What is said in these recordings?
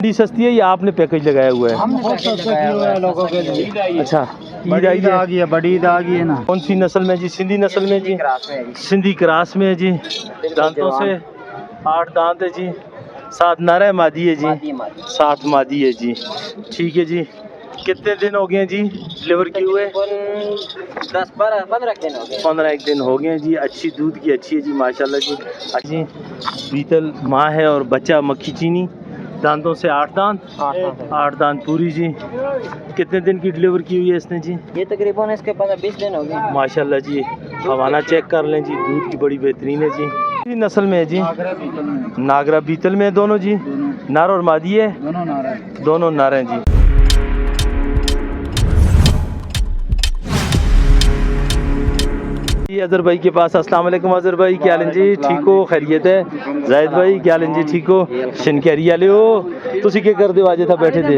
मंडी सस्ती है या आपने पैकेज लगाया हुआ है? हमने पैकेज लगाया हुआ है लोगों के लिए। अच्छा, ईद आ गई है, बड़ी ईद आ गई है ना। कौन सी नस्ल में जी? सिंधी नस्ल में जी? सिंधी क्रास में है जी। दांतों से 8 दांत है जी। 7 नर है, मादी है जी। 7 मादी है जी। ठीक है जी। कितने दिन हो गए जी डिलीवर किए हुए? 10-15 दिन हो गए। 15 एक दिन हो गए जी। अच्छी दूध की अच्छी है जी माशाल्लाह जी। जी बीतल माँ है और बच्चा मक्खी चीनी। दांतों से 8 दांत। 8 दांत पूरी जी। कितने दिन की डिलीवर की हुई है इसने जी? ये तकरीबन इसके 15-20 दिन हो गए माशाल्लाह जी। हवाना चेक कर लें जी, दूध की बड़ी बेहतरीन है जी। नस्ल में है जी? नागरा बीतल में है दोनों जी। नर और मादी है? दोनों नर हैं जी। अजहर भाई के पास। अस्सलाम वालेकुम अजहर भाई, क्या हाल जी? ठीक हो? खैरियत है? जाहिद भाई क्या हाल जी? ठीक हो? शनकैरी वाले हो? तुसी क्या कर दे आज था बैठे थे?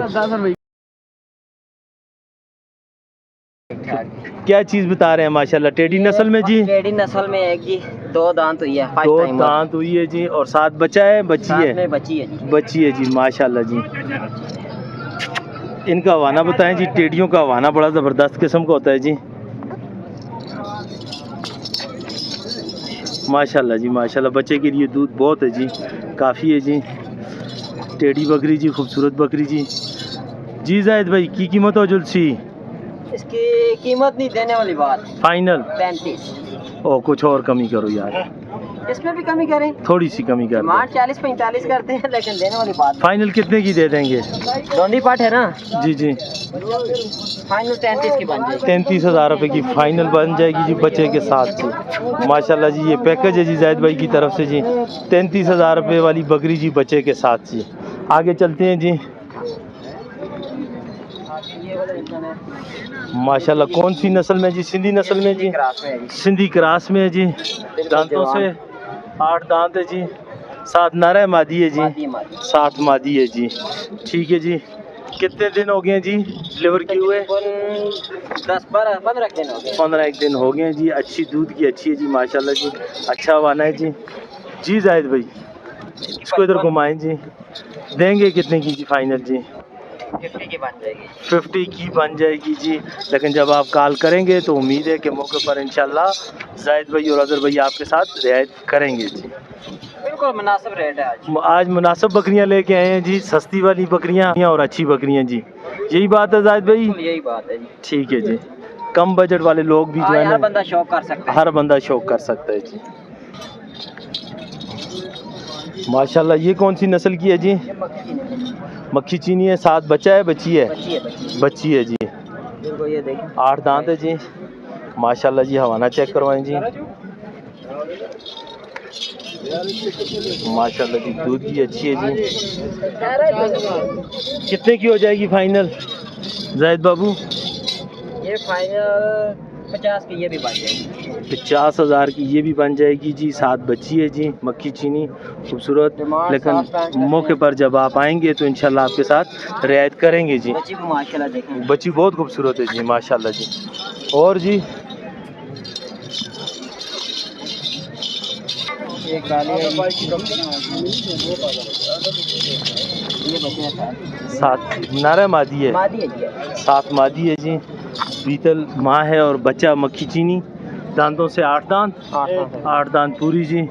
क्या चीज बता रहे हैं? माशाल्लाह टेडी नस्ल में जी? टेडी नस्ल में एक जी 2 दांत हुई है। 2 दांत हुई है जी। और 7 बच्चा है? बच्ची है? बच्ची है जी। बच्ची है जी माशाल्लाह जी। इनका हवाना बताएं जी। टेडियों का हवाना बड़ा ज़बरदस्त किस्म का होता है जी माशाल्लाह जी। माशाल्लाह बच्चे के लिए दूध बहुत है जी, काफ़ी है जी। टेडी बकरी जी, खूबसूरत बकरी जी। जी जाहिद भाई की कीमत हो जुलसी? इसकी कीमत नहीं देने वाली बात। फाइनल 35। ओ कुछ और कमी करो यार। इसमें भी कमी करें? थोड़ी सी कमी कर। 40-45 करते हैं, लेकिन देने वाली बात। फाइनल कितने की दे देंगे? दोंडी पाठ है ना जी जी। फाइनल 33 की बन जाएगी। 33,000 रुपये की फाइनल बन जाएगी जी बच्चे के साथ जी। माशाल्लाह जी ये पैकेज है जी जाहिद भाई की तरफ से जी। 33,000 रुपये वाली बकरी जी बच्चे के साथ जी। आगे चलते हैं जी। माशाल्लाह कौन सी नस्ल में जी? सिंधी नस्ल में जी? सिंधी क्रास में है जी। दांतों से 8 दांत है जी। 7 नर है, मादी है जी। 7 मादी है जी। ठीक है जी। कितने दिन हो गए जी डिलीवर किए हुए? 10-15 दिन हो गए। 15 एक दिन हो गए जी। अच्छी दूध की अच्छी है जी माशाल्लाह जी। अच्छा वाना है जी। जी जाहिद भाई इसको इधर घुमाएं जी। देंगे कितने की जी फाइनल जी? 50 की बन जाएगी। 50 की बन जाएगी जी। लेकिन जब आप कॉल करेंगे तो उम्मीद है कि मौके पर इंशाल्लाह जाहिद भाई और अजहर भाई आपके साथ रियायत करेंगे जी। बिल्कुल मुनासिब रेट है आज मुनासिब बकरियां लेके आए हैं जी। सस्ती वाली बकरियां और अच्छी बकरियां जी। यही बात है जाहिद भाई? यही बात है जी। ठीक है जी। कम बजट वाले लोग भी जो है ना, हर बंदा शौक कर सकता है। हर बंदा शौक कर सकता है जी। माशाल्लाह ये कौन सी नस्ल की है जी? मक्खी चीनी है। 7 बच्चा है? बच्ची है? बच्ची है जी। ये देखिए 8 दांत है जी। माशाल्लाह जी। हवाना चेक करवाएं जी। माशाल्लाह जी दूध की अच्छी है जी। कितने की हो जाएगी फाइनल जाहिद बाबू? ये फाइनल 50 की ये भी बन जाएगी। 50,000 की ये भी बन जाएगी जी। 7 बच्ची है जी। मक्खी चीनी खूबसूरत। लेकिन मौके पर जब आप आएंगे तो इंशाल्लाह आपके साथ रियायत करेंगे जी। बच्ची को माशाल्लाह देखें, बच्ची बहुत खूबसूरत है जी माशाल्लाह जी। और जी ये काली है ये बच्चे 7 नर मादी है? मादी है जी। 7 मादी है जी। बीतल माँ है और बच्चा मक्खी चीनी। दांतों से 8 दांत। 8 दांत पूरी जी।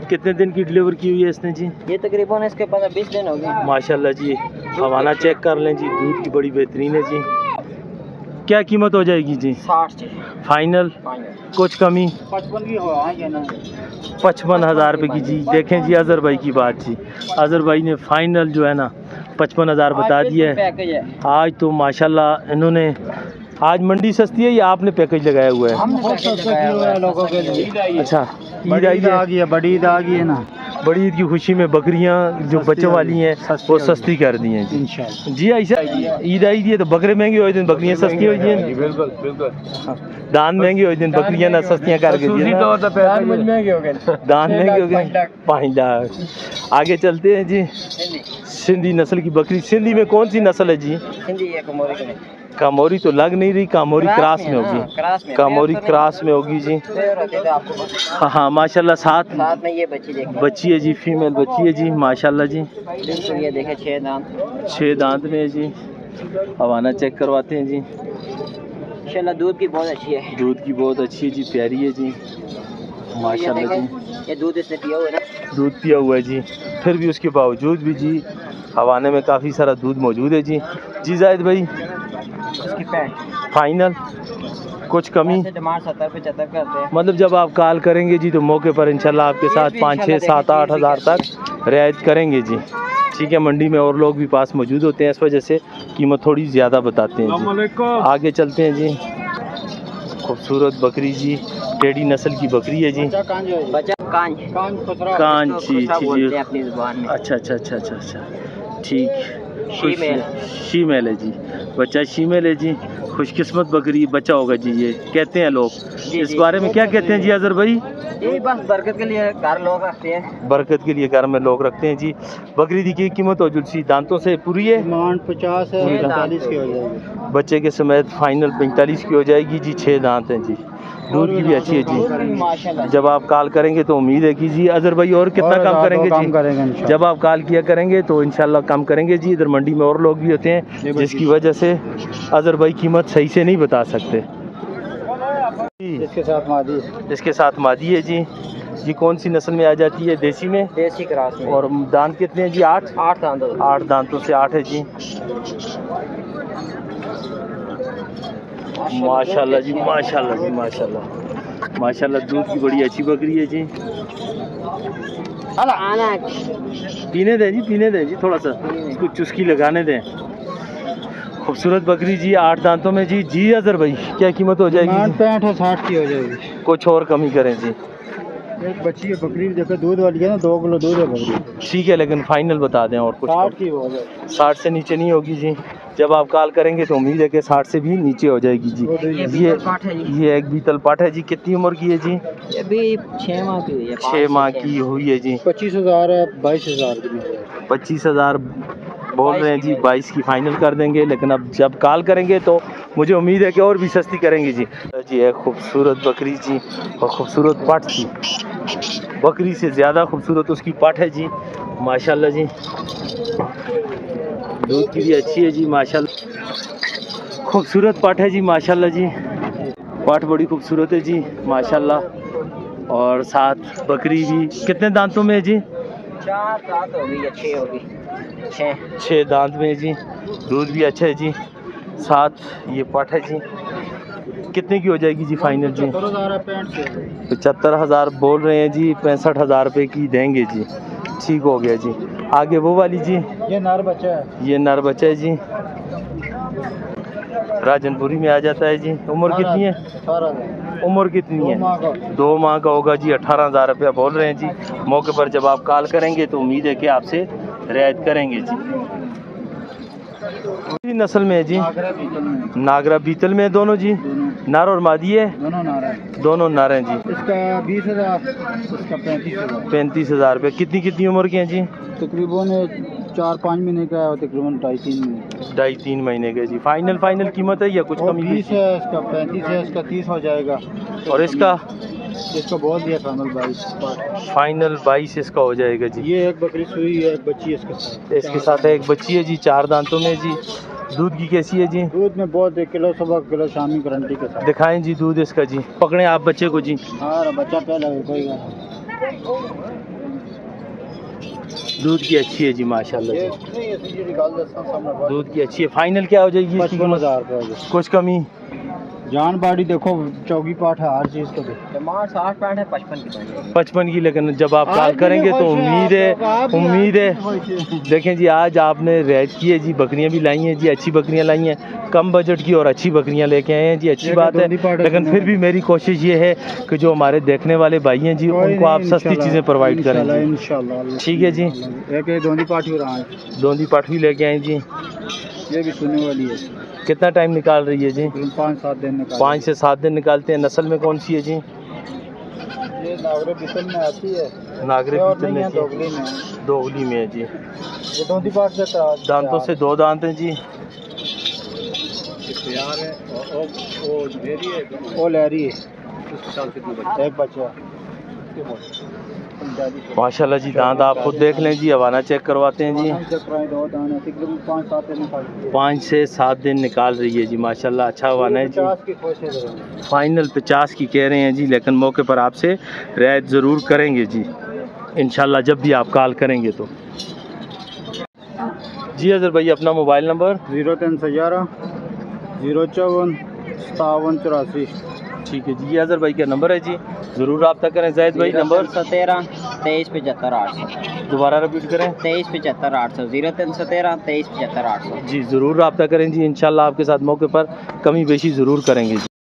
कितने दिन की डिलीवर की हुई है इसने जी? ये तकरीबन इसके 15-20 दिन हो गए। माशाल्लाह जी। हवाना चेक कर लें जी। दूध की बड़ी बेहतरीन है जी। क्या कीमत हो जाएगी जी? 60 जी फाइनल कुछ कमी? 55 की हो 55,000 रुपये की जी। देखें जी अजहर भाई की बात जी। अजहर भाई ने फाइनल जो है ना 55,000 बता दिया है। आज तो माशाल्लाह इन्होंने आज मंडी सस्ती है या आपने पैकेज लगाया हुआ है? हमने पैकेज लगाया हुआ है लोगों के लिए। अच्छा ईद आ गई है, बड़ी ईद आ गई है ना। बड़ी ईद की खुशी में बकरियां जो बच्चों वाली हैं वो सस्ती कर दी हैं जी इंशाल्लाह जी। ऐसा ईद आई थी तो बकरे महंगे हुए दिन बकरियां सस्ती हुई हैं। बिल्कुल बिल्कुल। दान महंगे हुए दिन बकरियां ना सस्तियां करके दान महंगे हो गए। दान महंगे हो गए 5 लाख। आगे चलते हैं जी। सिंधी नस्ल की बकरी। सिंधी में कौन सी नस्ल है जी? सिंधी कामोरी तो लग नहीं रही, कामोरी क्रास में होगी, क्रास में कामोरी क्रास में होगी जी। हाँ हाँ माशाल्लाह। साथ साथ में ये बच्ची देखिए, बच्ची है जी, फीमेल बच्ची है जी माशाल्लाह जी। बिल्कुल ये देखे 6 दांत, 6 दांत में है जी। हवाना चेक करवाते हैं जी। इंशाल्लाह दूध की बहुत अच्छी है, दूध की बहुत अच्छी है जी, प्यारी है जी माशाल्लाह जी। ये दूध इसने पिया हुआ है ना, दूध पिया हुआ है जी, फिर भी उसके बावजूद भी जी हवाने में काफ़ी सारा दूध मौजूद है जी। जी जाहिद भाई इसकी पैंट फाइनल कुछ कमी, ऐसे डिमांड 70-75 करते हैं। मतलब जब आप कॉल करेंगे जी तो मौके पर इंशाल्लाह आपके साथ 5, 6, 7, 8 हज़ार तक रियायत करेंगे जी। ठीक है, मंडी में और लोग भी पास मौजूद होते हैं, इस वजह से कीमत थोड़ी ज़्यादा बताते हैं जी। आगे चलते हैं जी। खूबसूरत बकरी जी, टेढ़ी नस्ल की बकरी है जी। बच्चा कांच कांच जी बोलते हैं अपनी जुबान में। अच्छा अच्छा अच्छा अच्छा अच्छा ठीक। शीमेल। शीमेल है जी, बच्चा शीमेल है जी। खुशकिस्मत बकरी बच्चा होगा जी, ये कहते हैं लोग। इस बारे में क्या कहते हैं जी अजहर भाई? ये बस बरकत के लिए घर लोग रखते हैं, बरकत के लिए घर में लोग रखते हैं जी। बकरी दी की कीमत हो जुलसी दांतों से पूरी है, 50 है, 45 की हो जाएगी। बच्चे के समेत फाइनल 45 की हो जाएगी जी। 6 दांत हैं जी, दूध की भी अच्छी है जी। माशाल्लाह। जब आप कॉल करेंगे तो उम्मीद है कि जी अजहर भाई और कितना कम करेंगे जी? जब आप कॉल किया करेंगे तो इंशाल्लाह कम करेंगे जी। इधर मंडी में और लोग भी होते हैं जिसकी वजह से अजहर भाई कीमत सही से नहीं बता सकते। इसके साथ मादी है, इसके साथ मादी है जी। जी कौन सी नस्ल में आ जाती है? देसी में। देसी क्रास में। और दांत कितने हैं जी? 8 दांत। 8 दांतों से 8 है जी। माशाल्लाह जी माशाल्लाह जी माशाल्लाह माशाल्लाह। दूध की बड़ी अच्छी बकरी है जी। पीने दें जी, पीने दें जी, थोड़ा सा इसको चुस्की लगाने दें। खूबसूरत बकरी जी, 8 दांतों में जी। जी अजहर भाई क्या कीमत हो जाएगी? 65 60 की हो जाएगी। कुछ और कमी करें जी। एक बच्ची है बकरी, देखो दूध वाली है ना, 2 किलो दूध है बकरी। ठीक है, लेकिन फाइनल बता दें और कुछ 60 की हो जाएगी। 60 से नीचे नहीं होगी जी। जब आप कॉल करेंगे तो उम्मीद है कि 60 से भी नीचे हो जाएगी जी। ये एक बीतल पाठ है जी। कितनी उम्र की है जी? ये भी 6 माह की हुई है। 6 माह की हुई है जी। 25,000 है, 22,000 की। 25,000 बोल रहे हैं जी, 22 की फाइनल कर देंगे, लेकिन अब जब कॉल करेंगे तो मुझे उम्मीद है कि और भी सस्ती करेंगे जी। जी एक खूबसूरत बकरी जी, और खूबसूरत पाठ थी। बकरी से ज़्यादा खूबसूरत उसकी पाठ है जी माशाल्लाह जी। दूध की भी अच्छी है जी माशाल्लाह। खूबसूरत पाठ है जी माशाल्लाह जी। पाठ बड़ी खूबसूरत है जी माशाल्लाह। और साथ बकरी भी कितने दांतों में है जी? 4 दांत होगी या 6 होगी। 6 दांत में है जी। दूध भी अच्छा है जी। साथ ये पाठ है जी। कितने की हो जाएगी जी फाइनल जी? 75,000 बोल रहे हैं जी। 65,000 रुपये की देंगे जी। ठीक हो गया जी। आगे वो वाली जी, ये नर बच्चा है। ये नर बच्चा है जी। राजनपुरी में आ जाता है जी। उम्र कितनी है? 18,000। उम्र कितनी है? 2 माह का होगा जी। 18,000 रुपया बोल रहे हैं जी। मौके पर जब आप कॉल करेंगे तो उम्मीद है कि आपसे रियायत करेंगे जी। इसी नस्ल में है जी? नागरा बीतल में है दोनों जी। नर और मादी है? दोनों नर हैं जी। इसका 20,000, इसका 35,000। 35,000 रुपये। कितनी उम्र के हैं जी? तकरीबन 4-5 महीने का है, तकरीबन 2.5-3 महीने। 2.5-3 महीने के जी। फाइनल कीमत है या कुछ कमी? 20 है, इसका 35 है, इसका 30 हो जाएगा। और इसका बहुत दिया फाइनल 22। फाइनल 22 इसका हो जाएगा जी। ये एक बकरी सुई है, एक बच्ची इसके साथ। इसके साथ एक बच्ची है जी। 4 दांतों में जी। दूध की कैसी है जी? दूध में बहुत 1 किलो सवा किलो शामी गारंटी के साथ। दिखाएं जी दूध इसका जी। पकड़ें आप बच्चे को जी। हाँ बच्चा पहले कोई दूध की अच्छी है जी माशाल्लाह जी। दूध दूध की अच्छी है। फाइनल क्या हो जाएगी? 55,000 रुपये। कुछ कमी? जान बाड़ी देखो, चौकी पाठ है, हर चीज़ को डिमांड 60-65 है, 55 की। लेकिन जब आप कॉल करेंगे तो उम्मीद है देखें जी। आज आपने रेट की है जी, बकरियां भी लाई हैं जी, अच्छी बकरियां लाई हैं। कम बजट की और अच्छी बकरियां लेके आए हैं जी, अच्छी बात है। लेकिन फिर भी मेरी कोशिश ये है कि जो हमारे देखने वाले भाई हैं जी, उनको आप सस्ती चीज़ें प्रोवाइड करें जी। ठीक है जी। एक दोंदी पाठी हो रहा है, दोंदी पाठी लेके आए जी। ये भी सुनने वाली है। कितना टाइम निकाल रही है जी? 5-7 दिन। 5 से 7 दिन निकालते हैं। नस्ल में कौन सी है जी? ये नागरे बीतल में आती है। नागरे बीतल में, दोगली में है जी। ये दोंदी पाठ जाता है। दांतों से 2 दांत हैं जी। तैयार है और वो ले रही है, वो ले रही है उसके साथ कितने बच्चे? एक बच्चा। माशाल्लाह जी, दांत आप खुद देख लें जी, हवाना चेक करवाते हैं जी। चेक कराए दो दाने तकरीबन 5-7 दिन निकालती है। 5 से 7 दिन निकाल रही है जी, माशाल्लाह अच्छा हवाना है जी। 50 की कोशिश करेंगे। फाइनल 50 की कह रहे हैं जी, लेकिन मौके पर आपसे रियायत ज़रूर करेंगे जी, इंशाल्लाह जब भी आप कॉल करेंगे तो। जी अजहर भाई, अपना मोबाइल नंबर। 0311 054 5784। ठीक है जी, ये अजहर भाई का नंबर है जी, ज़रूर रब्ता करें। जायद भाई नंबर 13 23 75 800। दोबारा रिपीट करें। 23 75 800 0313 23 75 800। जी ज़रूर रब्ता करें जी, इंशाल्लाह आपके साथ मौके पर कमी बेशी ज़रूर करेंगे जी।